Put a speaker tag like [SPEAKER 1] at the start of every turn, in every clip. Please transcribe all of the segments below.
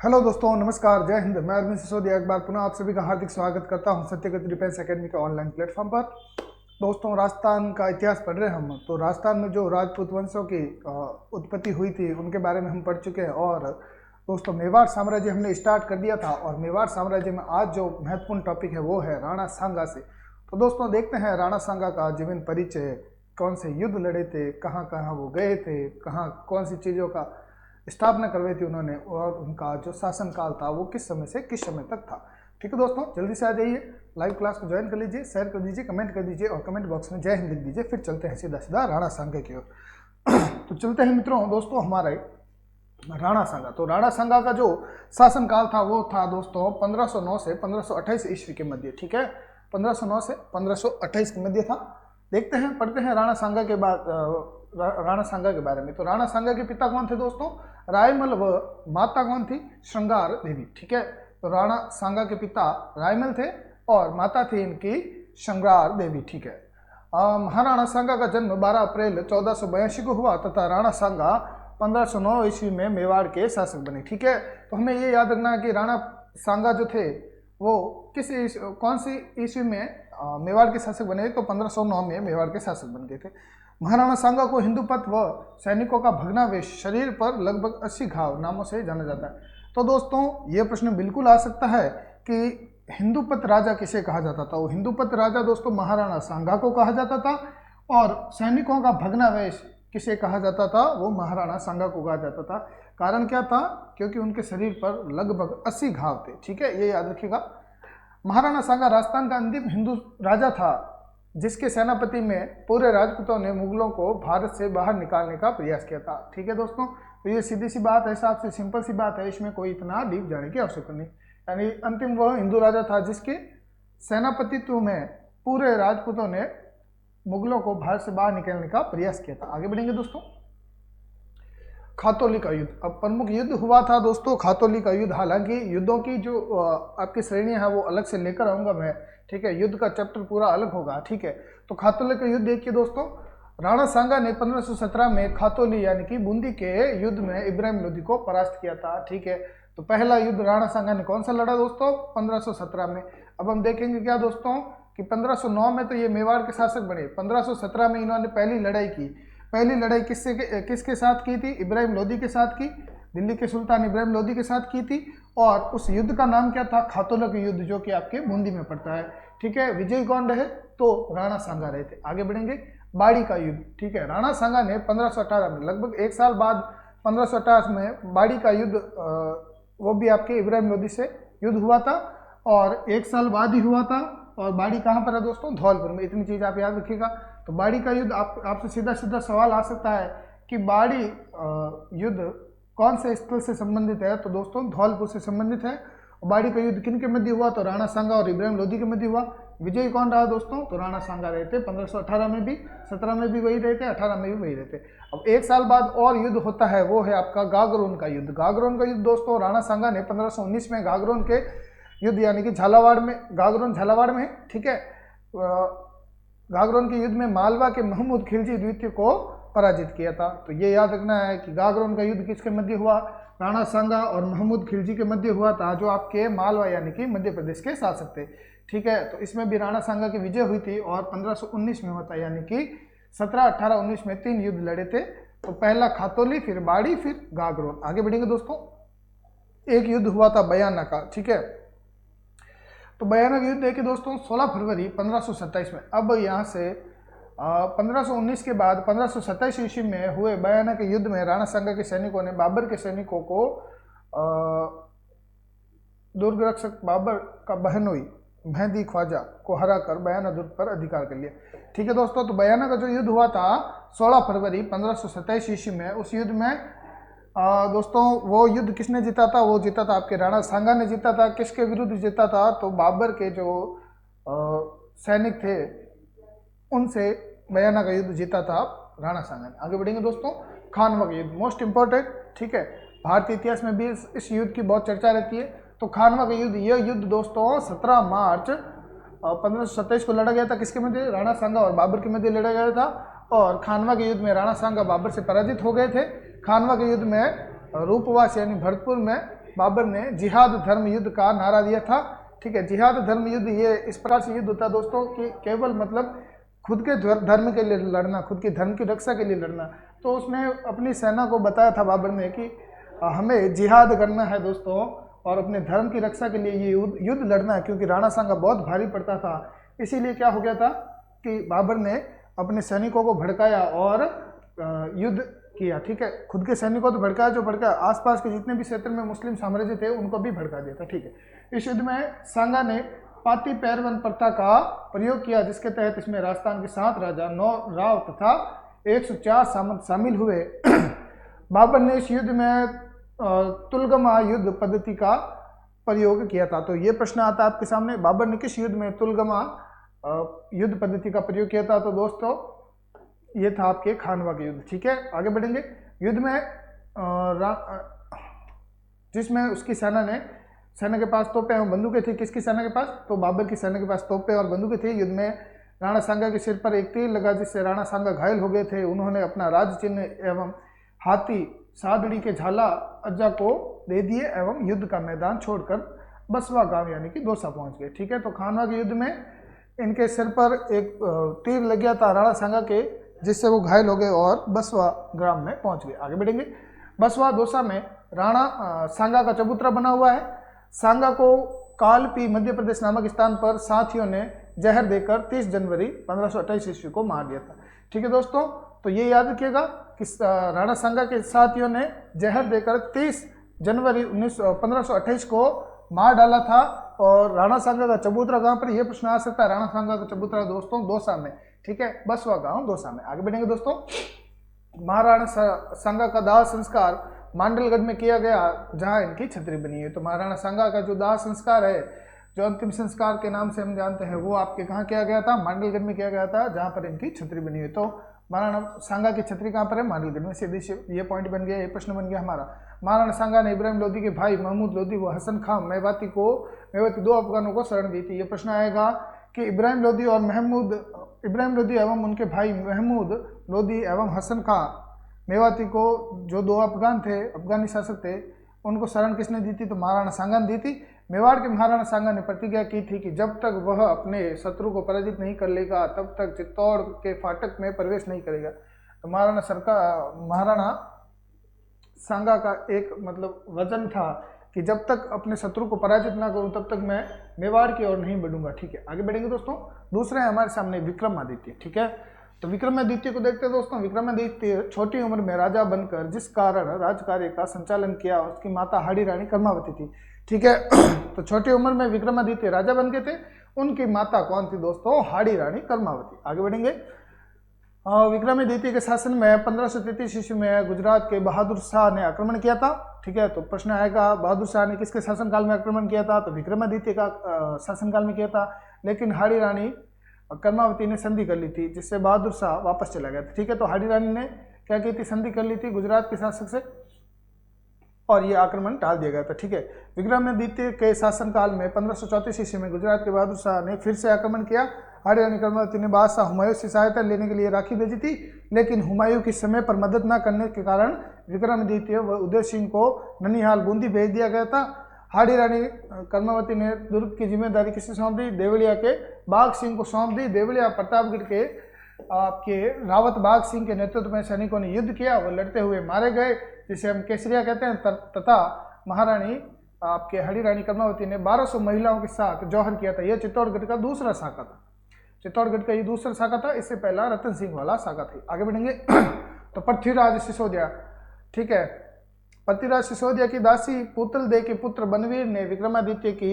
[SPEAKER 1] Hello दोस्तों, नमस्कार, जय हिंद। मैं अरविंद सिसोदिया एक बार पुनः आप सभी का हार्दिक स्वागत करता हूं सत्यगति डिफेंस एकेडमी के ऑनलाइन प्लेटफॉर्म पर। दोस्तों, राजस्थान का इतिहास पढ़ रहे हैं हम। तो राजस्थान में जो राजपूत वंशों की उत्पत्ति हुई थी उनके बारे में हम पढ़ चुके हैं। और दोस्तों, मेवाड़ साम्राज्य हमने स्टार्ट कर दिया था और मेवाड़ साम्राज्य में आज जो महत्वपूर्ण टॉपिक है वो है राणा सांगा से। तो दोस्तों, देखते हैं राणा सांगा का जीवन परिचय, कौन से युद्ध लड़े थे, कहाँ कहाँ वो गए थे, कहाँ कौन सी चीज़ों का स्थापना करवाई थी उन्होंने, और उनका जो शासनकाल था वो किस समय से किस समय तक था। ठीक है दोस्तों, जल्दी से आ जाइए, लाइव क्लास को ज्वाइन कर लीजिए, शेयर कर दीजिए, कमेंट कर दीजिए और कमेंट बॉक्स में जय हिंद लिख दीजिए। फिर चलते हैं सीधा सीधा राणा सांगा की ओर। तो चलते हैं मित्रों, दोस्तों हमारे राणा सांगा। तो राणा सांगा का जो शासनकाल था वो था दोस्तों 1509 से 1528 ईस्वी के मध्य। ठीक है, 1509 से 1528 के मध्य था। देखते हैं, पढ़ते हैं राणा सांगा के बाद राणा सांगा के बारे में। तो राणा सांगा के पिता कौन थे दोस्तों? रायमल व माता कौन थी? श्रृंगार देवी। ठीक है, तो राणा सांगा के पिता रायमल थे और माता थी इनकी श्रृंगार देवी। ठीक है, महाराणा सांगा का जन्म 12 अप्रैल 1482 को हुआ तथा राणा सांगा 1509 ईस्वी में मेवाड़ के शासक बने। ठीक है, तो हमें ये याद रखना है कि राणा सांगा जो थे वो कौन सी ईस्वी में मेवाड़ के शासक बने? तो 1509 में मेवाड़ के शासक बन गए थे। महाराणा सांगा को हिंदूपत व सैनिकों का भग्नावशेष, शरीर पर लगभग 80 घाव नामों से जाना जाता है। तो दोस्तों, ये प्रश्न बिल्कुल आ सकता है कि हिंदूपत राजा किसे कहा जाता था? वो हिंदूपत राजा दोस्तों महाराणा सांगा को कहा जाता था। और सैनिकों का भग्नावशेष किसे कहा जाता था? वो महाराणा सांगा को कहा जाता था। कारण क्या था? क्योंकि उनके शरीर पर लगभग 80 घाव थे। ठीक है, ये याद रखिएगा। महाराणा सांगा राजस्थान का अंतिम हिंदू राजा था जिसके सेनापति में पूरे राजपूतों ने मुगलों को भारत से बाहर निकालने का प्रयास किया था। ठीक है दोस्तों, तो ये सीधी सी बात है, साफ से सिंपल सी बात है, इसमें कोई इतना डीप जाने की आवश्यकता नहीं। यानी अंतिम वह हिंदू राजा था जिसके सेनापतित्व में पूरे राजपूतों ने मुगलों को भारत से बाहर निकालने का प्रयास किया था। आगे बढ़ेंगे दोस्तों। खातौली का युद्ध, अब प्रमुख युद्ध हुआ था दोस्तों खातौली का युद्ध। हालांकि युद्धों की जो आपकी श्रेणियां हैं वो अलग से लेकर आऊंगा मैं। ठीक है, युद्ध का चैप्टर पूरा अलग होगा। ठीक है, तो खातौली का युद्ध देखिए दोस्तों। राणा सांगा ने 1517 में खातौली यानी कि बूंदी के युद्ध में इब्राहिम लोदी को परास्त किया था। ठीक है, तो पहला युद्ध राणा सांगा ने कौन सा लड़ा दोस्तों? 1517 में। अब हम देखेंगे क्या दोस्तों कि 1509 में तो ये मेवाड़ के शासक बने, 1517 में इन्होंने पहली लड़ाई की। पहली लड़ाई किसके साथ की थी? इब्राहिम लोदी के साथ की, दिल्ली के सुल्तान इब्राहिम लोदी के साथ की थी। और उस युद्ध का नाम क्या था? खातौला का युद्ध, जो कि आपके बूंदी में पड़ता है। ठीक है, विजयी कौन रहे? तो राणा सांगा रहे थे। आगे बढ़ेंगे। बाड़ी का युद्ध, ठीक है, राणा सांगा ने 1518 में, लगभग एक साल बाद 1518 में बाड़ी का युद्ध, वो भी आपके इब्राहिम लोदी से युद्ध हुआ था और एक साल बाद ही हुआ था। और बाड़ी कहाँ पर है दोस्तों? धौलपुर में। इतनी चीज़ आप याद रखिएगा। तो बाड़ी का युद्ध आपसे सीधा सीधा सवाल आ सकता है कि बाड़ी युद्ध कौन से स्थल से संबंधित है? तो दोस्तों धौलपुर से संबंधित है। बाड़ी का युद्ध किन के मध्य हुआ? तो राणा सांगा और इब्राहिम लोदी के मध्य हुआ। विजयी कौन रहा दोस्तों? तो राणा सांगा रहे थे। 1518 में भी, 17 में भी वही रहे थे, 18 में भी वही रहे थे। अब एक साल बाद और युद्ध होता है, वो है आपका गागरोन का युद्ध। गागरोन का युद्ध दोस्तों राणा सांगा ने 1519 में गागरोन के युद्ध यानी कि झालावाड़ में, गागरोन झालावाड़ में, ठीक है, गागरोन के युद्ध में मालवा के महमूद खिलजी द्वितीय को पराजित किया था। तो ये याद रखना है कि गागरोन का युद्ध किसके मध्य हुआ? राणा सांगा और महमूद खिलजी के मध्य हुआ था, जो आपके मालवा यानी कि मध्य प्रदेश के शासक थे। ठीक है, तो इसमें भी राणा सांगा की विजय हुई थी और 1519 में हुआ था, यानी कि 17, 18, 19 में 3 युद्ध लड़े थे। तो पहला खातौली, फिर बाड़ी, फिर गागरोन। आगे बढ़ेंगे दोस्तों। एक युद्ध हुआ था बयाना का। ठीक है, तो बयाना का युद्ध देखिए दोस्तों 16 फरवरी 1527 में। अब यहाँ से 1519 के बाद 1527 ईस्वी में हुए बयाना के युद्ध में राणा सांगा के सैनिकों ने बाबर के सैनिकों को, दुर्ग रक्षक बाबर का बहनोई मेहदी ख्वाजा को हराकर बयाना दुर्ग पर अधिकार कर लिया। ठीक है दोस्तों, तो बयाना का जो युद्ध हुआ था 16 फरवरी 1527 ईस्वी में, उस युद्ध में दोस्तों वो युद्ध किसने जीता था? वो जीता था आपके राणा सांगा ने जीता था। किसके विरुद्ध जीता था? तो बाबर के जो सैनिक थे उनसे बयाना का युद्ध जीता था राणा सांगा ने। आगे बढ़ेंगे दोस्तों। खानवा का युद्ध, मोस्ट इंपॉर्टेंट। ठीक है, भारतीय इतिहास में भी इस युद्ध की बहुत चर्चा रहती है। तो खानवा का युद्ध, यह युद्ध दोस्तों 17 मार्च 1527 को लड़ा गया था। किसके मध्य? राणा सांगा और बाबर के मध्य लड़ा गया था। और खानवा के युद्ध में राणा सांगा बाबर से पराजित हो गए थे। खानवा के युद्ध में रूपवास यानी भरतपुर में बाबर ने जिहाद धर्म युद्ध का नारा दिया था। ठीक है, जिहाद धर्म युद्ध ये इस प्रकार से युद्ध होता है दोस्तों कि केवल मतलब खुद के धर्म के लिए लड़ना, खुद के धर्म की रक्षा के लिए लड़ना। तो उसने अपनी सेना को बताया था बाबर ने कि हमें जिहाद करना है दोस्तों, और अपने धर्म की रक्षा के लिए ये युद्ध लड़ना है, क्योंकि राणा सांगा बहुत भारी पड़ता था। इसीलिए क्या हो गया था कि बाबर ने अपने सैनिकों को भड़काया और युद्ध किया। ठीक है, खुद के सैनिकों को तो भड़काया, जो भड़काया आसपास के जितने भी क्षेत्र में मुस्लिम साम्राज्य थे उनको भी भड़का दिया था। ठीक है, इस युद्ध में सांगा ने पाती पैरवन प्रथा का प्रयोग किया, जिसके तहत इसमें राजस्थान के 7 राजा, 9 राव तथा 104 सामंत शामिल हुए। बाबर ने इस युद्ध में तुलगमा युद्ध पद्धति का प्रयोग किया था। तो ये प्रश्न आता है आपके सामने, बाबर ने किस युद्ध में तुलगमा युद्ध पद्धति का प्रयोग किया था? तो दोस्तों ये था आपके खानवा के युद्ध। ठीक है, आगे बढ़ेंगे। युद्ध में जिसमें उसकी सेना के पास तोपें एवं बंदूकें थी। किसकी सेना के पास? तो बाबर की सेना के पास तोपें और बंदूकें थी। युद्ध में राणा सांगा के सिर पर एक तीर लगा, जिससे राणा सांगा घायल हो गए थे। उन्होंने अपना राज चिन्ह एवं हाथी सादड़ी के झाला अज्जा को दे दिए एवं युद्ध का मैदान छोड़कर बसवा गांव यानी कि दौसा पहुंच गए। ठीक है, तो खानवा के युद्ध में इनके सिर पर एक तीर लग गया था राणा सांगा के, जिससे वो घायल हो गए और बसवा ग्राम में पहुंच गए। आगे बढ़ेंगे। बसवा दौसा में राणा सांगा का चबूतरा बना हुआ है। सांगा को कालपी मध्य प्रदेश नामक स्थान पर साथियों ने जहर देकर 30 जनवरी 1528 ईस्वी को मार दिया था। ठीक है दोस्तों, तो ये याद रखिएगा कि राणा सांगा के साथियों ने जहर देकर 30 जनवरी 1528 को मार डाला था। और राणा सांगा का चबूतरा कहाँ पर? यह प्रश्न आ सकता है। राणा सांगा का चबूतरा दोस्तों दौसा में। ठीक है, बसवा गांव दौसा में। आगे बढ़ेंगे दोस्तों। महाराणा सांगा का दाह संस्कार मांडलगढ़ में किया गया, जहां इनकी छतरी बनी है। तो महाराणा सांगा का जो दाह संस्कार है, जो अंतिम संस्कार के नाम से हम जानते हैं, वो आपके कहाँ किया गया था? मांडलगढ़ में किया गया था, जहां पर इनकी छतरी बनी है। तो महाराणा सांगा की छतरी कहाँ पर है? मांडलगढ़ में। सीधे ये पॉइंट बन गया, ये प्रश्न बन गया हमारा। महाराणा सांगा ने इब्राहिम लोदी के भाई महमूद लोदी व हसन खां मेवाती 2 अफगानों को शरण दी थी। ये प्रश्न आएगा कि इब्राहिम लोदी एवं उनके भाई महमूद लोदी एवं हसन खां मेवाती को, जो 2 अफगान थे, अफगानी शासक थे, उनको शरण किसने दी थी? तो महाराणा सांगा ने दी थी। मेवाड़ के महाराणा सांगा ने प्रतिज्ञा की थी कि जब तक वह अपने शत्रु को पराजित नहीं कर लेगा, तब तक चित्तौड़ के फाटक में प्रवेश नहीं करेगा। तो महाराणा सांगा का एक मतलब वजन था कि जब तक अपने शत्रु को पराजित ना करूं, तब तक मैं मेवाड़ की ओर नहीं बढ़ूंगा। ठीक है, आगे बढ़ेंगे दोस्तों। दूसरा है हमारे सामने विक्रमादित्य। ठीक है, तो विक्रमादित्य को देखते हैं दोस्तों। विक्रमादित्य छोटी उम्र में राजा बनकर जिस कारण राजकार्य का संचालन किया, उसकी माता हाड़ी रानी कर्मावती थी। ठीक है, तो छोटी उम्र में विक्रमादित्य राजा बन गए थे। उनकी माता कौन थी दोस्तों? हाड़ी रानी कर्मावती। आगे बढ़ेंगे। विक्रमादित्य के शासन में 1533 ईस्वी में गुजरात के बहादुर शाह ने आक्रमण किया था। ठीक है, तो प्रश्न आएगा बहादुर शाह ने किसके शासनकाल में आक्रमण किया था? तो विक्रमादित्य का शासनकाल में किया था। लेकिन हाड़ी रानी कर्मावती ने संधि कर ली थी, जिससे बहादुर शाह वापस चला गया था। ठीक है, तो हाड़ी रानी ने क्या की थी? संधि कर ली थी गुजरात के शासक से, और ये आक्रमण टाल दिया गया था। ठीक है, विक्रमादित्य के शासनकाल में 1534 ईस्वी में गुजरात के बहादुर शाह ने फिर से आक्रमण किया। हाड़ी रानी कर्मावती ने बादशाह हुमायूं से सहायता लेने के लिए राखी भेजी थी, लेकिन हुमायूं की समय पर मदद न करने के कारण विक्रमादित्य व उदय सिंह को ननिहाल बूंदी भेज दिया गया था। हाड़ी रानी कर्मावती ने दुर्ग की जिम्मेदारी किसे सौंप दी? देवलिया के बाघ सिंह को सौंप दी। देवलिया प्रतापगढ़ के आपके रावत बाघ सिंह के नेतृत्व में सैनिकों ने युद्ध किया, वो लड़ते हुए मारे गए, जिसे हम केसरिया कहते हैं। तथा महारानी आपके हाड़ी रानी कर्मावती ने 1200 महिलाओं के साथ जौहर किया था। यह चित्तौड़गढ़ का दूसरा शाखा था। चित्तौड़गढ़ का ये दूसरा शाखा था, इससे पहला रतन सिंह वाला शाखा थी। आगे बढ़ेंगे। तो पृथ्वीराज सिसोदिया। ठीक है, पृथ्वीराज सिसोदिया की दासी पुतल दे के पुत्र बनवीर ने विक्रमादित्य की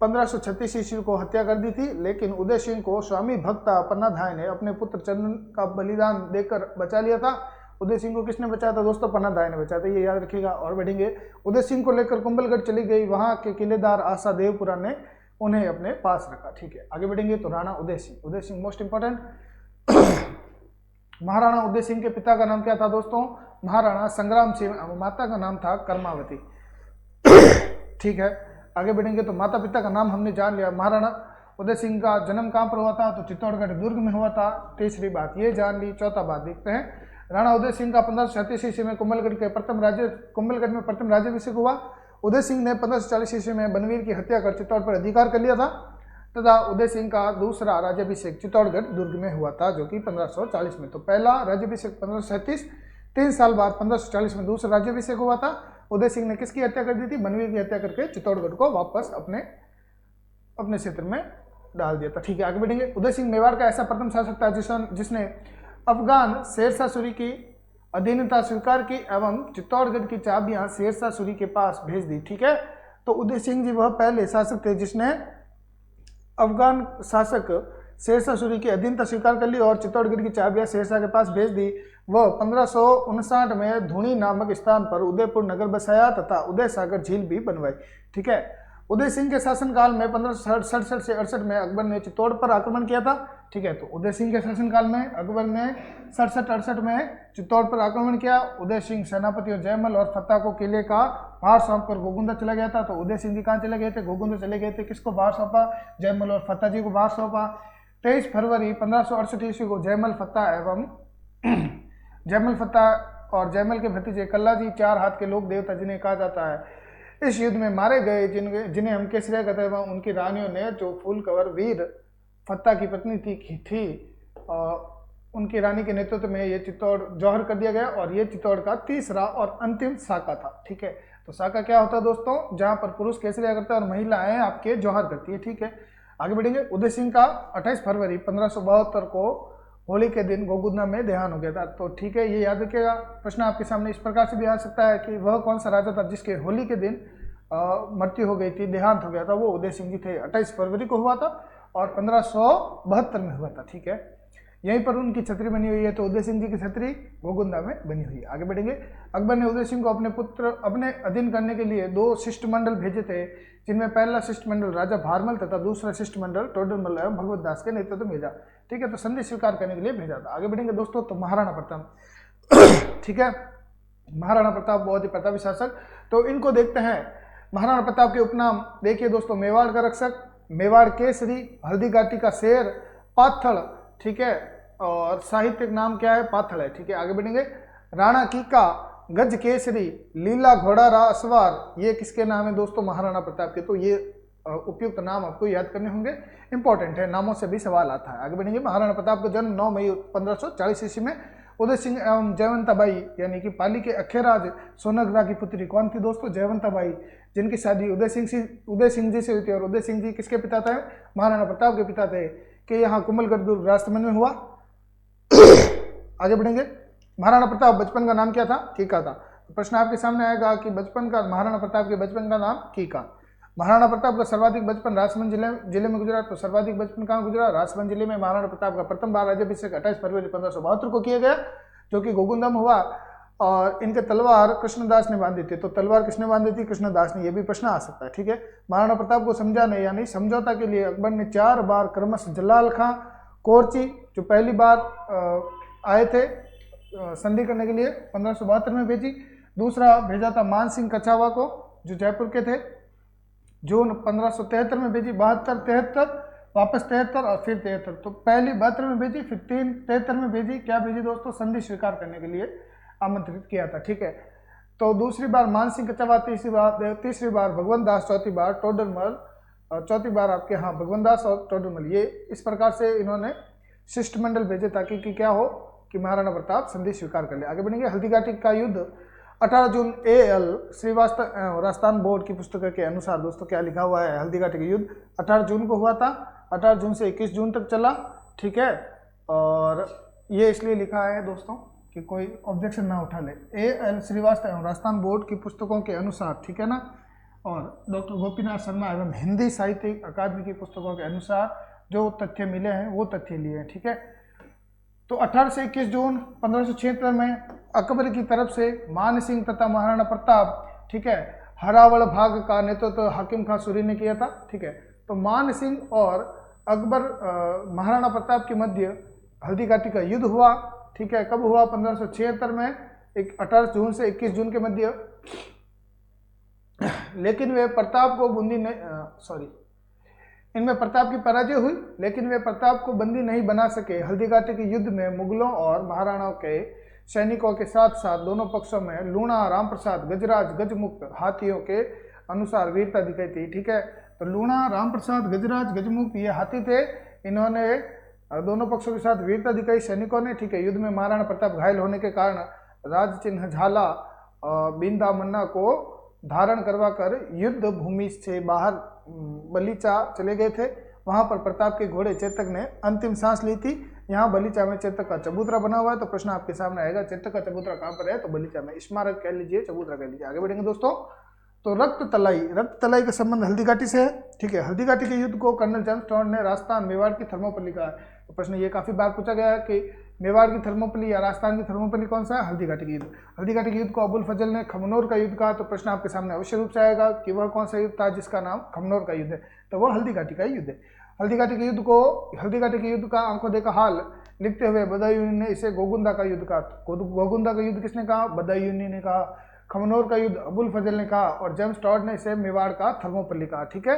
[SPEAKER 1] 1536 ईस्वी को हत्या कर दी थी, लेकिन उदय सिंह को स्वामी भक्ता पन्नाधाय ने अपने पुत्र चंदन का बलिदान देकर बचा लिया था। उदय सिंह को किसने बचाया था दोस्तों? पन्नाधाय ने बचाया था, ये याद रखिएगा। और बढ़ेंगे। उदय सिंह को लेकर कुंभलगढ़ चली गई, वहां के किलेदार आशा देवपुरा ने उन्हें अपने पास रखा। ठीक है, आगे बढ़ेंगे। तो राणा उदय सिंह मोस्ट इंपॉर्टेंट। महाराणा उदय सिंह के पिता का नाम क्या था दोस्तों? महाराणा संग्राम सिंह। माता का नाम था कर्मावती। ठीक है, आगे बढ़ेंगे। तो माता पिता का नाम हमने जान लिया। महाराणा उदय सिंह का जन्म कहाँ पर हुआ था? तो चित्तौड़गढ़ दुर्ग में हुआ था। तीसरी बात ये जान ली। चौथा बात देखते हैं। राणा उदय सिंह का 1537 ईस्वी में कुंभलगढ़ में प्रथम राज्याभिषेक हुआ। उदय सिंह ने 1540 ईस्वी में बनवीर की हत्या कर चित्तौड़ पर अधिकार कर लिया था तथा उदय सिंह का दूसरा राज्याभिषेक चित्तौड़गढ़ दुर्ग में हुआ था, जो कि 1540 में। तो पहला राज्याभिषेक 1537, 3 साल बाद 1540 में दूसरा राज्याभिषेक हुआ था। उदय सिंह ने किसकी हत्या कर दी थी? बनवीर की हत्या करके चित्तौड़गढ़ को वापस अपने क्षेत्र में डाल दिया था। ठीक है, आगे बढ़ेंगे। उदय सिंह मेवाड़ का ऐसा प्रथम शासक था जिसने अफगान शेरशाह सूरी की अधीनता स्वीकार की एवं चित्तौड़गढ़ की चाबियां शेरशाह सूरी के पास भेज दी। ठीक है, तो उदय सिंह जी वह पहले शासक थे जिसने अफगान शासक शेरशाह सूरी की अधीनता स्वीकार कर ली और चित्तौड़गढ़ की चाबियां शेरशाह के पास भेज दी। वह 1559 में धुनी नामक स्थान पर उदयपुर नगर बसाया तथा उदय सागर झील भी बनवाई। ठीक है, उदय सिंह के शासनकाल में 1567 से 68 में अकबर ने चित्तौड़ पर आक्रमण किया था। ठीक है, तो उदय सिंह के शासनकाल में अकबर ने 67-68 में चित्तौड़ पर आक्रमण किया। उदय सिंह सेनापति और जयमल और फत्ता को किले का भार सौंप कर गोगुंदा चला गया था। तो उदय सिंह जी कहाँ चले गए थे? गोगुंदा चले गए थे। किसको भार सौंपा? जयमल और फत्ता जी को भार सौंपा। 23 फरवरी 1568 ईस्वी को जयमल फत्ता और जयमल के भतीजे कल्ला जी, 4 हाथ के लोक देवता जिन्हें कहा जाता है, इस युद्ध में मारे गए। जिन्हें हम केसरिया कहते हैं, उनकी रानियों ने, जो फूल कंवर वीर फत्ता की पत्नी थी उनकी रानी के नेतृत्व में ये चित्तौड़ जौहर कर दिया गया और ये चित्तौड़ का तीसरा और अंतिम साका था। ठीक है, तो साका क्या होता है दोस्तों? जहां पर पुरुष केसरिया करता है और महिलाएं आपके जौहर करती है। ठीक है, आगे बढ़ेंगे। उदय सिंह का 28 फरवरी 1572 को होली के दिन गोगुंदा में देहांत हो गया था। तो ठीक है, ये याद रखिएगा। प्रश्न आपके सामने इस प्रकार से भी आ सकता है कि वह कौन सा राजा था जिसके होली के दिन मृत्यु हो गई थी, देहांत हो गया था? वो उदय सिंह जी थे। 28 फरवरी को हुआ था और 1572 में हुआ था। ठीक है, यहीं पर उनकी छतरी बनी हुई है। तो उदय सिंह जी की छतरी गोगुंदा में बनी हुई है। आगे बढ़ेंगे। अकबर ने उदय सिंह को अपने अधीन करने के लिए 2 शिष्टमंडल भेजे थे, जिनमें पहला शिष्टमंडल राजा भारमल तथा दूसरा शिष्टमंडल टोडरमल एवं भगवत दास के नेतृत्व में भेजा। ठीक है, तो संधि स्वीकार करने के लिए भेजा था। आगे बढ़ेंगे दोस्तों। तो महाराणा प्रताप ठीक है, महाराणा प्रताप बहुत ही प्रतापी शासक। तो इनको देखते हैं। महाराणा प्रताप के उपनाम देखिए दोस्तों, मेवाड़ का रक्षक, मेवाड़ केसरी, हल्दी घाटी का शेर, पाथड़। ठीक है, और साहित्यिक नाम क्या है? पाथड़ है। ठीक है, आगे बढ़ेंगे। राणा कीका, गज केसरी, लीला घोड़ा रासवार, ये किसके नाम है दोस्तों? महाराणा प्रताप के। तो ये उपयुक्त नाम आपको याद करने होंगे, इंपॉर्टेंट है, नामों से भी सवाल आता है। आगे बढ़ेंगे। महाराणा प्रताप का जन्म 9 मई 1540 ईस्वी में उदय सिंह एवं जयवंताबाई यानी कि पाली के अखेराज सोनग्रा की पुत्री कौन थी दोस्तों? जयवंताबाई, जिनकी शादी उदय सिंह जी से हुई थी। और उदय सिंह जी किसके पिता थे? महाराणा प्रताप के पिता थे। कि यहाँ कुमलगढ़ दुर्ग राजसमंद में हुआ। आगे बढ़ेंगे। महाराणा प्रताप बचपन का नाम क्या था? कीका था। प्रश्न आपके सामने आएगा कि महाराणा प्रताप के बचपन का नाम कीका। महाराणा प्रताप का सर्वाधिक बचपन राजसमंद जिले में गुजरा। तो सर्वाधिक बचपन कहाँ गुजरा? राजसमंद जिले में। महाराणा प्रताप का प्रथम बार राज्याभिषेक 28 फरवरी 1572 को किया गया, जो कि गोगुंदा में हुआ। और इनके तलवार कृष्णदास ने बांधी थी। तो तलवार किसने बांधी थी? कृष्णदास ने। ये भी प्रश्न आ सकता है। ठीक है, महाराणा प्रताप को समझाने यानी समझौता के लिए अकबर ने 4 बार क्रमशः जलाल खां कोरची, जो पहली बार आए थे संधि करने के लिए, 1572 में भेजी। दूसरा भेजा था मान सिंह कछावा को, जो जयपुर के थे, जून 1573 में भेजी। 72, 73, वापस 73 और फिर 73। तो पहली 72 में भेजी, फिर 73 में भेजी। क्या भेजी दोस्तों? संधि स्वीकार करने के लिए आमंत्रित किया था। ठीक है, तो दूसरी बार मान सिंह कछावा, तीसरी बार भगवंत दास, चौथी बार टोडरमल, चौथी बार आपके भगवंत दास और टोडरमल। ये इस प्रकार से इन्होंने शिष्टमंडल भेजे ताकि कि क्या हो कि महाराणा प्रताप संधि स्वीकार कर ले। आगे बढ़ेंगे। हल्दी घाटी का युद्ध 18 जून AL श्रीवास्तव राजस्थान बोर्ड की पुस्तक के अनुसार दोस्तों क्या लिखा हुआ है? हल्दी घाटी का युद्ध 18 जून को हुआ था। 18 जून से 21 जून तक चला। ठीक है, और ये इसलिए लिखा है दोस्तों कि कोई ऑब्जेक्शन ना उठा ले। AL श्रीवास्तव राजस्थान बोर्ड की पुस्तकों के अनुसार, ठीक है ना, और डॉक्टर गोपीनाथ शर्मा एवं हिंदी साहित्य अकादमी की पुस्तकों के अनुसार जो तथ्य मिले हैं वो तथ्य लिए हैं। ठीक है, तो 18 से 21 जून 1576 में अकबर की तरफ से मान सिंह तथा महाराणा प्रताप, ठीक है, हरावल भाग का नेतृत्व हाकिम खां सूरी ने किया था। ठीक है, तो मान सिंह और अकबर महाराणा प्रताप के मध्य हल्दी घाटी का युद्ध हुआ। ठीक है, कब हुआ? 1576 में 18 जून से 21 जून के मध्य। लेकिन वे प्रताप को इनमें प्रताप की पराजय हुई, लेकिन वे प्रताप को बंदी नहीं बना सके। हल्दी घाटी के युद्ध में मुगलों और महाराणाओं के सैनिकों के साथ साथ दोनों पक्षों में लूणा, राम प्रसाद, गजराज, गजमुक्त हाथियों के अनुसार वीरता दिखाई थी। ठीक है, तो लूणा, राम प्रसाद, गजराज, गजमुख ये हाथी थे। इन्होंने दोनों पक्षों के साथ वीरता दिखाई सैनिकों ने। ठीक है, युद्ध में महाराणा प्रताप घायल होने के कारण राज चिन्ह झाला बिंदा मन्ना को धारण करवा कर युद्ध भूमि से बाहर बलीचा चले गए थे। वहां पर प्रताप के घोड़े चेतक ने अंतिम सांस ली थी। यहाँ बलीचा में चेतक का चबूतरा बना हुआ है। तो प्रश्न आपके सामने आएगा, चेतक का चबूतरा कहाँ पर है? तो बलीचा में। स्मारक कह लीजिए, चबूतरा कह लीजिए। आगे बढ़ेंगे दोस्तों। तो रक्त तलाई का संबंध हल्दी घाटी से है। ठीक है, हल्दी घाटी के युद्ध को कर्नल जेम्स टॉड ने राजस्थान मेवाड़ की थर्मोपल्ली कहा है। तो प्रश्न ये काफी बार पूछा गया है कि मेवाड़ की थर्मोपल्ली या राजस्थान की थर्मोपल्ली कौन सा है? हल्दी घाटी का युद्ध। हल्दी घाटी के युद्ध को अबुल फजल ने खमनोर का युद्ध कहा। तो प्रश्न आपके सामने अवश्य रूप से आएगा कि वह कौन सा युद्ध था जिसका नाम खमनोर का युद्ध है? तो वह हल्दी घाटी का युद्ध है। हल्दी घाटी के युद्ध का आंखों देखा हाल लिखते हुए बदायूनी ने इसे गोगुंदा का युद्ध कहा। गोगुंदा का युद्ध किसने कहा? बदायूनी ने कहा। खमनोर का युद्ध अबुल फजल ने कहा और जेम्स टॉड ने इसे मेवाड़ का थर्मोपल्ली कहा। ठीक है,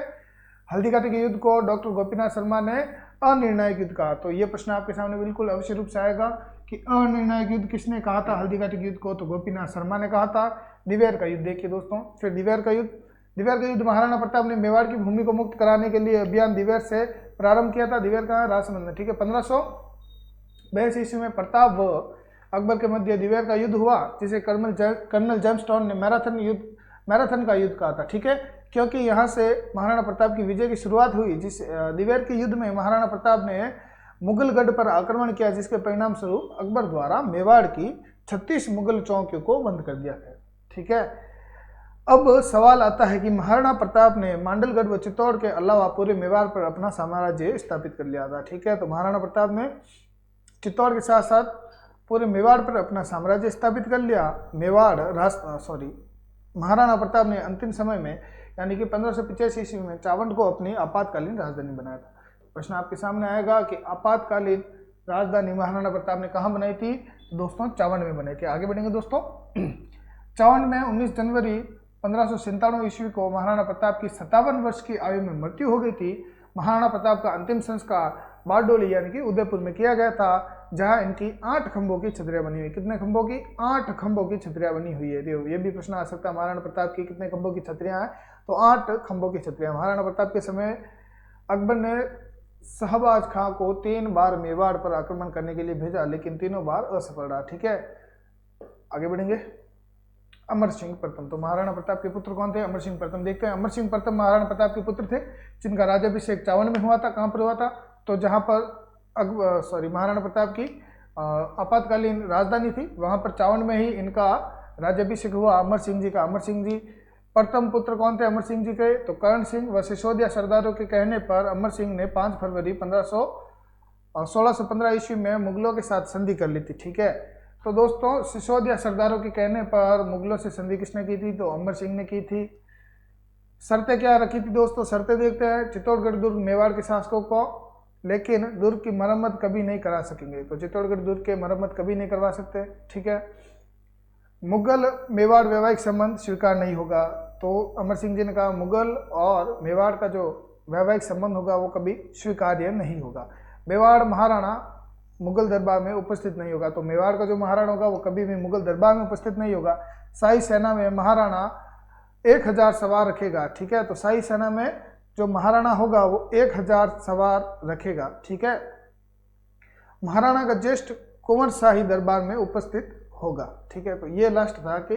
[SPEAKER 1] हल्दी घाटी के युद्ध को डॉक्टर गोपीनाथ शर्मा ने अनिर्णायक युद्ध कहा। तो ये प्रश्न आपके सामने बिल्कुल अवश्य रूप से आएगा कि अनिर्णायक युद्ध किसने कहा था हल्दी घाटी के युद्ध को? तो गोपीनाथ शर्मा ने कहा था। दिवेर का युद्ध देखिए दोस्तों। फिर दिवेर का युद्ध महाराणा प्रताप ने मेवाड़ की भूमि को मुक्त कराने के लिए अभियान दिवेर से प्रारंभ किया था। दिवेर कहाँ? राजसमंद में। ठीक है, 1582 ईस्वी में प्रताप व अकबर के मध्य दिवेर का युद्ध हुआ, जिसे कर्नल जेम्स टॉड ने मैराथन का युद्ध कहा था। ठीक है, क्योंकि यहाँ से महाराणा प्रताप की विजय की शुरुआत हुई। जिस दिवेर के युद्ध में महाराणा प्रताप ने मुगलगढ़ पर आक्रमण किया, जिसके परिणाम स्वरूप अकबर द्वारा मेवाड़ की 36 मुगल चौकियों को बंद कर दिया गया। ठीक है, अब सवाल आता है कि महाराणा प्रताप ने मांडलगढ़ व चित्तौड़ के अलावा पूरे मेवाड़ पर अपना साम्राज्य स्थापित कर लिया था। ठीक है, तो महाराणा प्रताप ने चित्तौड़ के साथ साथ पूरे मेवाड़ पर अपना साम्राज्य स्थापित कर लिया। महाराणा प्रताप ने अंतिम समय में यानी कि 1585 ईस्वी में चावंड को अपनी आपातकालीन राजधानी बनाया था। प्रश्न आपके सामने आएगा कि आपातकालीन राजधानी महाराणा प्रताप ने कहाँ बनाई थी? तो दोस्तों चावंड में बनाई थी। आगे बढ़ेंगे दोस्तों। चावंड में 19 जनवरी 1597 ईस्वी को महाराणा प्रताप की 57 वर्ष की आयु में मृत्यु हो गई थी। महाराणा प्रताप का अंतिम संस्कार बारडोली यानी कि उदयपुर में किया गया था, जहां इनकी 8 खंभों की छतरियां बनी हुई। कितने खंभों की? 8 खंभों की छतरियां बनी हुई है। ये भी प्रश्न आ सकता है, महाराणा प्रताप की कितने खंभों की छतरियां हैं? तो 8 खंभों की छतरियां। महाराणा प्रताप के समय अकबर ने शहबाज खां को 3 बार मेवाड़ पर आक्रमण करने के लिए भेजा, लेकिन तीनों बार असफल रहा। ठीक है, आगे बढ़ेंगे। अमर सिंह प्रथम। तो महाराणा प्रताप के पुत्र कौन थे? अमर सिंह प्रथम। देखते हैं, अमर सिंह प्रथम महाराणा प्रताप के पुत्र थे, जिनका राज्याभिषेक चावंड में हुआ था। कहाँ पर हुआ था? तो जहाँ पर महाराणा प्रताप की आपातकालीन राजधानी थी, वहाँ पर चावंड में ही इनका राज्याभिषेक हुआ अमर सिंह जी का। अमर सिंह जी प्रथम पुत्र कौन थे अमर सिंह जी के? तो कर्ण सिंह व सिसोदिया सरदारों के कहने पर अमर सिंह ने 5 फरवरी 1615 ईस्वी में मुगलों के साथ संधि कर ली थी। ठीक है, तो दोस्तों सिसोदिया सरदारों के कहने पर मुगलों से संधि किसने की थी? तो अमर सिंह ने की थी। शर्तें क्या रखी थी दोस्तों? शर्तें देखते हैं। चित्तौड़गढ़ दुर्ग मेवाड़ के शासकों को, लेकिन दुर्ग की मरम्मत कभी नहीं करा सकेंगे। तो चित्तौड़गढ़ दुर्ग के मरम्मत कभी नहीं करवा सकते। ठीक है, मुगल मेवाड़ वैवाहिक संबंध स्वीकार नहीं होगा। तो अमर सिंह जी ने कहा मुगल और मेवाड़ का जो वैवाहिक संबंध होगा वो कभी स्वीकार्य नहीं होगा। मेवाड़ महाराणा मुगल दरबार में उपस्थित नहीं होगा। तो मेवाड़ का जो महाराणा होगा वो कभी भी मुगल दरबार में उपस्थित नहीं होगा। शाही सेना में महाराणा 1000 सवार रखेगा। ठीक है, तो शाही सेना में जो महाराणा होगा वो 1000 सवार रखेगा। ठीक है, महाराणा का ज्येष्ठ कुंवर शाही दरबार में उपस्थित होगा। ठीक है, तो ये लास्ट था कि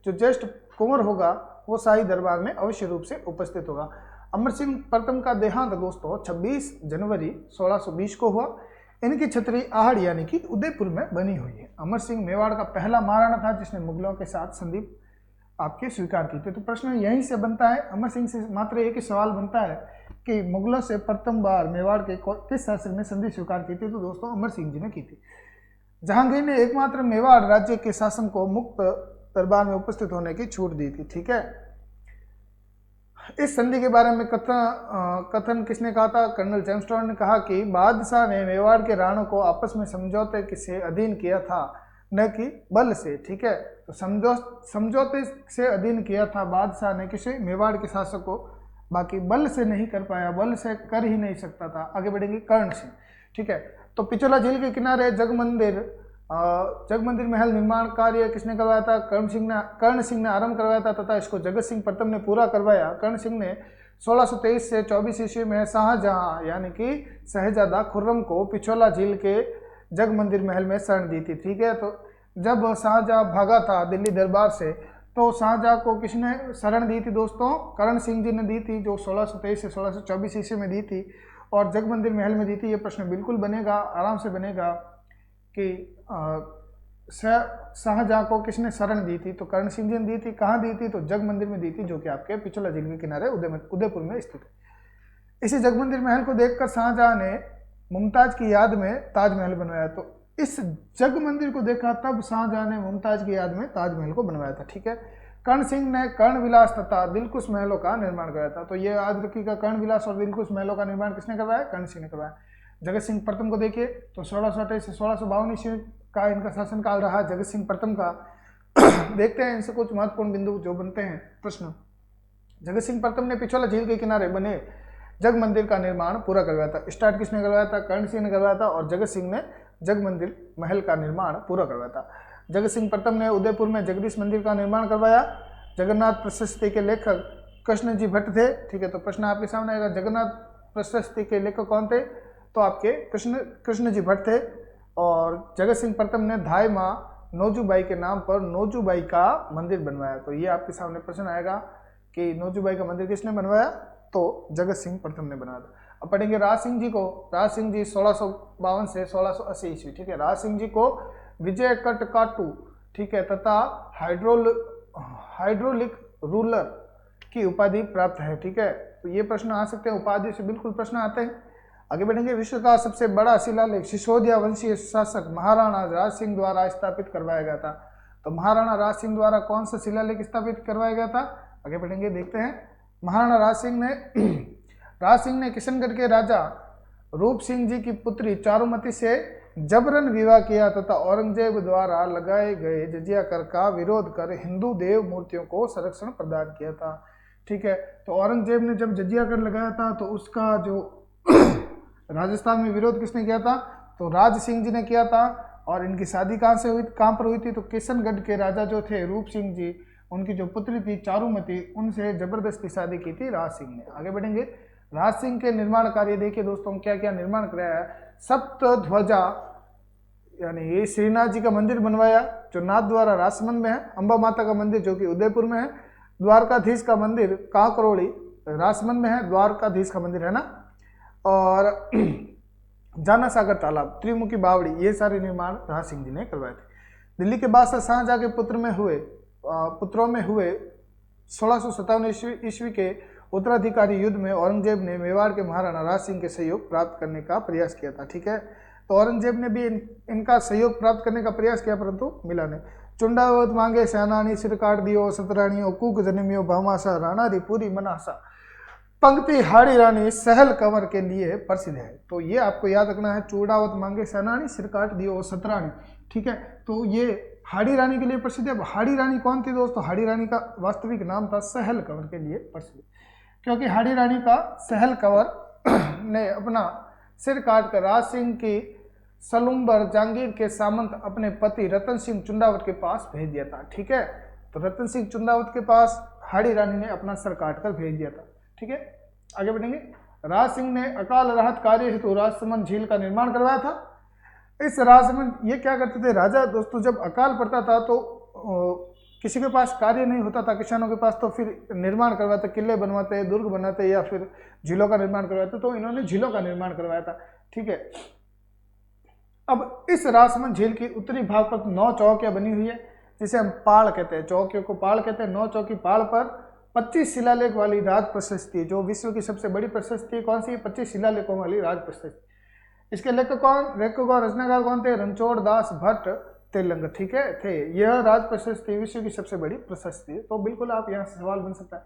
[SPEAKER 1] जो ज्येष्ठ कुंवर होगा वो शाही दरबार में अवश्य रूप से उपस्थित होगा। अमर सिंह प्रथम का देहांत दोस्तों 26 जनवरी 1620 को हुआ। इनकी छतरी आहड़ यानी कि उदयपुर में बनी हुई है। अमर सिंह मेवाड़ का पहला महाराणा था जिसने मुगलों के साथ संधि आपके स्वीकार की थी। तो प्रश्न यहीं से बनता है, अमर सिंह से मात्र एक ही सवाल बनता है कि मुगलों से प्रथम बार मेवाड़ के किस शासक ने संधि स्वीकार की थी? तो दोस्तों अमर सिंह जी ने की थी। जहांगीर ने एकमात्र मेवाड़ राज्य के शासन को मुक्त दरबार में उपस्थित होने की छूट दी थी। ठीक है, इस संधि के बारे में कथन किसने कहा था? कर्नल जेम्स टॉड ने कहा कि बादशाह ने मेवाड़ के राणों को आपस में समझौते से अधीन किया था, न कि बल से। ठीक है, तो समझौते से अधीन किया था बादशाह ने किसे? मेवाड़ के शासक को, बाकी बल से नहीं कर पाया, बल से कर ही नहीं सकता था। आगे बढ़ेंगे। कर्ण सिंह। ठीक है, तो पिछोला झील के किनारे जग मंदिर महल निर्माण कार्य किसने करवाया था? कर्ण सिंह ने आरंभ करवाया था तथा इसको जगत सिंह प्रथम ने पूरा करवाया। कर्ण सिंह ने 1623 से 24 ईस्वी में शाहजहां यानी कि शहजादा खुर्रम को पिछोला झील के जग मंदिर महल में शरण दी थी। ठीक है, तो जब शाहजहां भागा था दिल्ली दरबार से तो शाहजहां को किसने शरण दी थी दोस्तों? कर्ण सिंह जी ने दी थी, जो 1623 से 1624 ईस्वी में दी थी और जग मंदिर महल में दी थी। ये प्रश्न बिल्कुल बनेगा, आराम से बनेगा कि शाहजहां को किसने शरण दी थी? तो कर्ण सिंह जी ने दी थी। कहाँ दी थी? तो जग मंदिर में दी थी, जो कि आपके पिछोला झील के किनारे उदयपुर में स्थित है। इसी जग मंदिर महल को देखकर शाहजहां ने मुमताज की याद में ताजमहल बनवाया। तो इस जग मंदिर को देखा तब शाहजहां ने मुमताज की याद में ताजमहल को बनवाया था। ठीक है, कर्ण सिंह ने कर्ण विलास तथा दिलकुश महलों का निर्माण कराया था। तो ये याद रखिएगा, कर्ण विलास और दिलकुश महलों का निर्माण किसने करवाया? कर्ण सिंह ने करवाया। जगत सिंह प्रथम को देखिए तो 1628 से 1652 ईस्वी का इनका शासनकाल रहा जगत सिंह प्रथम का। देखते हैं इनसे कुछ महत्वपूर्ण बिंदु जो बनते हैं प्रश्न। जगत सिंह प्रथम ने पिछोला झील के किनारे बने जग मंदिर का निर्माण पूरा करवाया था। स्टार्ट किसने करवाया था? कर्ण सिंह ने करवाया था और जगत सिंह ने जग मंदिर महल का निर्माण पूरा करवाया था। जगत सिंह प्रथम ने उदयपुर में जगदीश मंदिर का निर्माण करवाया। जगन्नाथ प्रशस्ति के लेखक कृष्ण जी भट्ट थे। ठीक है, तो प्रश्न आपके सामने आएगा, जगन्नाथ प्रशस्ति के लेखक कौन थे? तो आपके कृष्ण जी भट्ट थे। और जगत सिंह प्रथम ने धाई माँ नौजूबाई के नाम पर नौजूबाई का मंदिर बनवाया। तो ये आपके सामने प्रश्न आएगा कि नौजूबाई का मंदिर किसने बनवाया? तो जगत सिंह प्रथम ने बनाया था। अब पढ़ेंगे राज सिंह जी को। राज सिंह जी 1652 से 1680 ईस्वी। ठीक है, राज सिंह जी को विजय कटकाटू, ठीक है, तथा हाइड्रोलिक रूलर की उपाधि प्राप्त है। ठीक है, तो ये प्रश्न आ सकते हैं, उपाधि से बिल्कुल प्रश्न आते हैं। आगे बढ़ेंगे। विश्व का सबसे बड़ा शिलालेख सिसोदिया वंशीय शासक महाराणा राज सिंह द्वारा स्थापित करवाया गया था। तो महाराणा राज सिंह द्वारा कौन सा शिलालेख स्थापित करवाया गया था? आगे बढ़ेंगे, देखते हैं। महाराणा राज सिंह ने किशनगढ़ के राजा रूप सिंह जी की पुत्री चारुमती से जबरन विवाह किया तथा औरंगजेब द्वारा लगाए गए जजिया कर का विरोध कर हिंदू देव मूर्तियों को संरक्षण प्रदान किया था। ठीक है, तो औरंगजेब ने जब जजिया कर लगाया था तो उसका जो राजस्थान में विरोध किसने किया था? तो राज सिंह जी ने किया था। और इनकी शादी कहाँ पर हुई थी? तो किशनगढ़ के राजा जो थे रूप सिंह जी, उनकी जो पुत्री थी चारुमती, उनसे जबरदस्ती शादी की थी राज सिंह ने। आगे बढ़ेंगे। राज सिंह के निर्माण कार्य देखिए दोस्तों, क्या क्या निर्माण कराया है। सप्त ध्वजा यानी ये श्रीनाथ जी का मंदिर बनवाया जो नाथ द्वारा राजसमंद में है। अंबा माता का मंदिर जो कि उदयपुर में है। द्वारकाधीश का मंदिर कांकरोली राजसमंद में है, द्वारकाधीश का मंदिर है ना। और जाना सागर तालाब, त्रिमुखी बावड़ी, ये सारे निर्माण राज सिंह जी ने करवाए थे। दिल्ली के बादशाह शाहजहां के पुत्रों में हुए 1657 ईस्वी के उत्तराधिकारी युद्ध में औरंगजेब ने मेवाड़ के महाराणा राज सिंह के सहयोग प्राप्त करने का प्रयास किया था। ठीक है, तो औरंगजेब ने भी इनका सहयोग प्राप्त करने का प्रयास किया परंतु मिला नहीं। चुंडावत मांगे सेनानी सिर काट दियो सतरानियों कूक जन्मियो भामाशा राणा री पूरी मनासा, पंक्ति हाड़ी रानी सहल कंवर के लिए प्रसिद्ध है। तो ये आपको याद रखना है, चूड़ावत मांगे सेनानी सिर काट दियो सतरानी। ठीक है, तो ये हाड़ी रानी के लिए प्रसिद्ध है। हाड़ी रानी कौन थी दोस्तों? हाड़ी रानी का वास्तविक नाम था सहल कंवर के लिए प्रसिद्ध, क्योंकि हाड़ी रानी का सहल कंवर ने अपना सिर काट कर राज सिंह की सलुम्बर जांगीर के सामंत अपने पति रतन सिंह चुंडावत के पास भेज दिया था। ठीक है, तो रतन सिंह चुंडावत के पास हाड़ी रानी ने अपना सर काट कर भेज दिया था। ठीक है, आगे बढ़ेंगे। राज सिंह ने अकाल राहत कार्य हेतु राजसमंद झील का निर्माण करवाया था। इस राजसमंद ये क्या करते थे राजा दोस्तों, जब अकाल पड़ता था तो किसी के पास कार्य नहीं होता था किसानों के पास, तो फिर निर्माण करवाते, किले बनवाते, दुर्ग बनाते या फिर झीलों का निर्माण करवाते। तो इन्होंने झीलों का निर्माण करवाया था। ठीक है, अब इस राजसमंद झील की उत्तरी भाग पर 9 चौकियां बनी हुई है जिसे हम पाड़ कहते हैं, चौकियों को पाड़ कहते हैं। 9 चौकी पाड़ पर 25 शिलालेख वाली राज प्रशस्ति, जो विश्व की सबसे बड़ी प्रशस्ति कौन सी है? 25 शिलालेखों वाली राज प्रशस्ति। इसके लेखक और रचनाकार कौन थे? रणछोड़ दास भट्ट तेलंग। ठीक है, थे। यह राज प्रशस्ति विश्व की सबसे बड़ी प्रशस्ति है। तो बिल्कुल आप यहाँ से सवाल बन सकता है।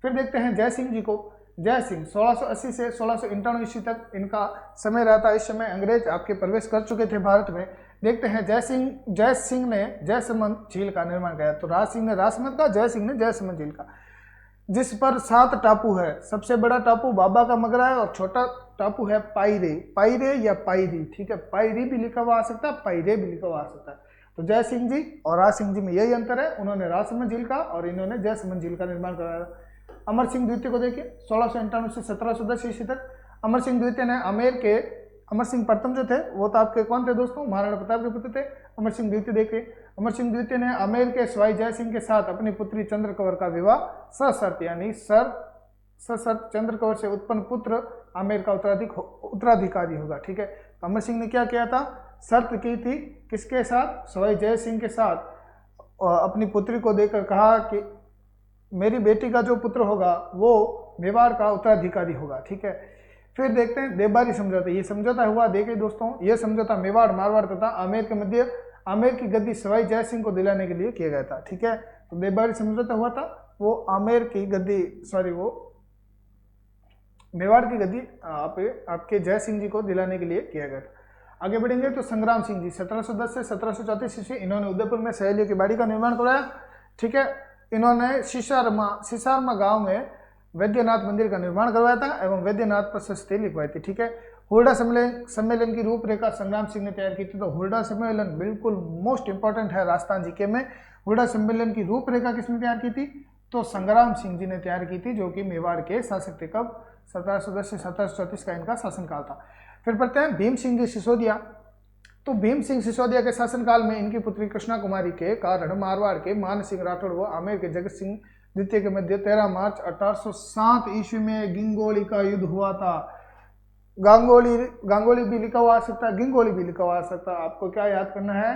[SPEAKER 1] फिर देखते हैं जय सिंह जी को। जय सिंह 1680 से 1691 ईस्वी तक इनका समय रहा था। इस समय अंग्रेज आपके प्रवेश कर चुके थे भारत में। देखते हैं जय सिंह ने जयसमंद झील का निर्माण किया। तो राज सिंह ने राजसमंद का, जय सिंह ने जयसमंद झील का। जिस पर 7 टापू है। सबसे बड़ा टापू बाबा का मगरा है और छोटा टापू है पाइरे, पाइरे या पाइरी, ठीक है, पाइरी भी लिखा हुआ आ सकता है, पाइरे भी लिखा हुआ आ सकता है। तो जय सिंह जी और राज सिंह जी में यही अंतर है, उन्होंने राजसमंद झील का और इन्होंने जयसमंद झील का निर्माण कराया। अमर सिंह द्वितीय को देखिए 1691 से 1710 ईस्वी तक। अमर सिंह द्वितीय ने अमर सिंह प्रथम जो थे वो तो आपके कौन थे दोस्तों, महाराणा प्रताप के पुत्र थे। अमर सिंह द्वितीय देखिए, अमर सिंह द्वितीय ने आमेर के सवाई जय सिंह के साथ अपनी पुत्री चंद्रकौर का विवाह सशर्त यानी सशर्त चंद्रकौर से उत्पन्न पुत्र आमेर का उत्तराधिकारी होगा, ठीक है। तो अमर सिंह ने क्या किया था, शर्त की थी किसके साथ, सवाई जय सिंह के साथ, अपनी पुत्री को देकर कहा कि मेरी बेटी का जो पुत्र होगा वो मेवाड़ का उत्तराधिकारी होगा, ठीक है। फिर देखते हैं देवबारी समझौता। ये समझौता हुआ देखिए दोस्तों, ये समझौता मेवाड़, मारवाड़ तथा आमेर के मध्य आमेर की गद्दी सवाई जय सिंह को दिलाने के लिए किया गया था, ठीक है। तो देवबारी समझौता हुआ था, वो आमेर की गद्दी वो मेवाड़ की गद्दी आपके जय सिंह जी को दिलाने के लिए किया गया था। आगे बढ़ेंगे तो संग्राम सिंह जी 1710 से 1734 ईस्वी, इन्होंने उदयपुर में सहेलियों की बाड़ी का निर्माण कराया, ठीक है। इन्होंने सिसारमा गांव में वैद्यनाथ मंदिर का निर्माण करवाया था एवं वैद्यनाथ प्रशस्ति लिखवाई थी, ठीक है। हुरडा सम्मेलन की रूपरेखा संग्राम सिंह ने तैयार की थी। तो हुरडा सम्मेलन बिल्कुल मोस्ट इंपॉर्टेंट है राजस्थान जीके में। हुरडा सम्मेलन की रूपरेखा किसने तैयार की थी, तो संग्राम सिंह जी ने तैयार की थी, जो कि मेवाड़ के शासक थे। कब, 1710 से 1734 का इनका शासनकाल था। फिर पढ़ते हैं भीम सिंह जी सिसोदिया। तो भीम सिंह सिसोदिया के शासनकाल में इनकी पुत्री कृष्णा कुमारी के कारण मारवाड़ के मान सिंह राठौड़ व आमेर के जगत सिंह द्वितीय के मध्य 13 मार्च 1807 ईस्वी में गिंगोली का युद्ध हुआ था। गांगोली भी लिखा हुआ आ सकता है, गिंगोली भी लिखा हुआ आ सकता है। आपको क्या याद करना है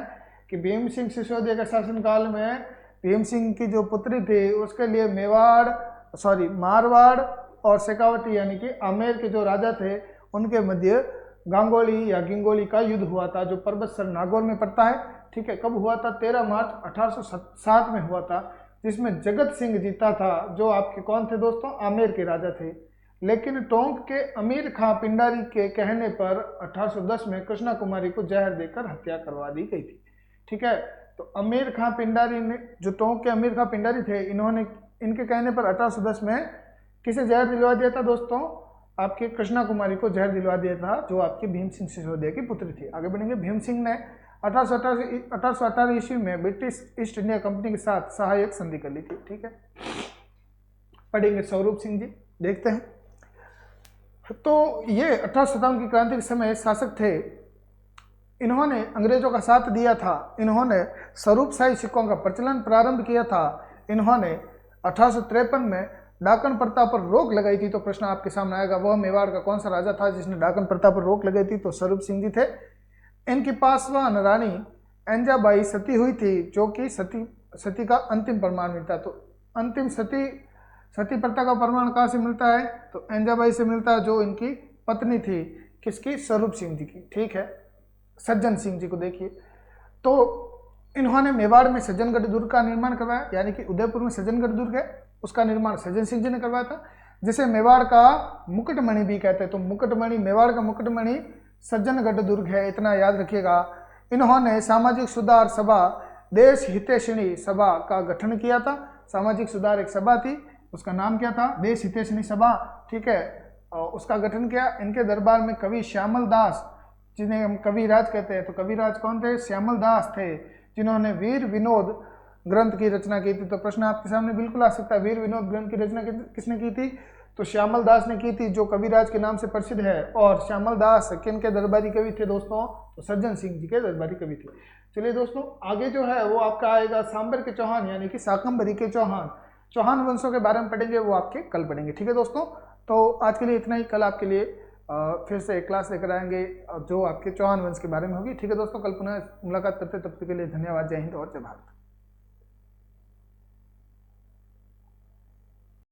[SPEAKER 1] कि भीम सिंह सिसोदिया के शासनकाल में भीम सिंह की जो पुत्री थी उसके लिए मारवाड़ और शेखावती यानी कि आमेर के जो राजा थे उनके मध्य गांगोली या गिंगोली का युद्ध हुआ था, जो पर्वत सर नागौर में पड़ता है, ठीक है। कब हुआ था, 13 मार्च 1807 में हुआ था, जिसमें जगत सिंह जीता था, जो आपके कौन थे दोस्तों, आमेर के राजा थे। लेकिन टोंक के अमीर खां पिंडारी के कहने पर 1810 में कृष्णा कुमारी को जहर देकर हत्या करवा दी गई थी, ठीक है। तो अमीर खां पिंडारी ने, जो टोंक के अमीर खां पिंडारी थे, इन्होंने इनके कहने पर 1810 में किसे जहर दिलवा दिया था दोस्तों, आपकी कृष्णा कुमारी को जहर दिलवा दिया था, जो आपकी भीम सिंह सिसोदिया की पुत्री थी। आगे बढ़ेंगे। भीम सिंह ने 1818 ईस्वी में ब्रिटिश ईस्ट इंडिया कंपनी के साथ सहायक संधि कर ली थी, ठीक है। पढ़ेंगे स्वरूप सिंह जी, देखते हैं। तो ये 1857 की क्रांति के समय शासक थे। इन्होंने अंग्रेजों का साथ दिया था। इन्होंने स्वरूपशाही सिक्कों का प्रचलन प्रारंभ किया था। इन्होंने 1853 में डाकन प्रथा पर रोक लगाई थी। तो प्रश्न आपके सामने आएगा, वह मेवाड़ का कौन सा राजा था जिसने डाकन प्रथा पर रोक लगाई थी, तो स्वरूप सिंह जी थे। इनकी पासवान रानी अंजाबाई सती हुई थी, जो कि सती का अंतिम प्रमाण मिलता है। तो अंतिम सती प्रथा का प्रमाण कहाँ से मिलता है, तो अंजाबाई से मिलता है, जो इनकी पत्नी थी, किसकी, स्वरूप सिंह जी की, ठीक है। सज्जन सिंह जी को देखिए, तो इन्होंने मेवाड़ में सज्जनगढ़ दुर्ग का निर्माण करवाया, यानी कि उदयपुर में सज्जनगढ़ दुर्ग है, उसका निर्माण सज्जन सिंह जी ने करवाया था, जिसे मेवाड़ का मुकुटमणि भी कहते हैं। तो मुकुटमणि, मेवाड़ का मुकुटमणि सज्जनगढ़ दुर्ग है, इतना याद रखिएगा। इन्होंने सामाजिक सुधार सभा देश हितैषिणी सभा का गठन किया था। सामाजिक सुधार एक सभा थी, उसका नाम क्या था, देश हितैषिणी सभा, ठीक है, उसका गठन किया। इनके दरबार में कवि श्यामल दास, जिन्हें हम कविराज कहते हैं, तो कविराज कौन थे, श्यामल दास थे, जिन्होंने वीर विनोद ग्रंथ की रचना की थी। तो प्रश्न आपके सामने बिल्कुल आ सकता है, वीर विनोद ग्रंथ की रचना किसने की थी, तो श्यामल दास ने की थी, जो कविराज के नाम से प्रसिद्ध है। और श्यामल दास किन के दरबारी कवि थे दोस्तों, तो सज्जन सिंह जी के दरबारी कवि थे। चलिए दोस्तों, आगे जो है वो आपका आएगा सांबर के चौहान, यानी कि शाकंभरी के चौहान वंशों के बारे में पढ़ेंगे, वो आपके कल पढ़ेंगे, ठीक है दोस्तों। तो आज के लिए इतना ही। कल आपके लिए फिर से एक क्लास लेकर आएंगे जो आपके चौहान वंश के बारे में होगी, ठीक है दोस्तों। कल पुनः मुलाकात करते, तब तक के लिए धन्यवाद। जय हिंद और जय भारत।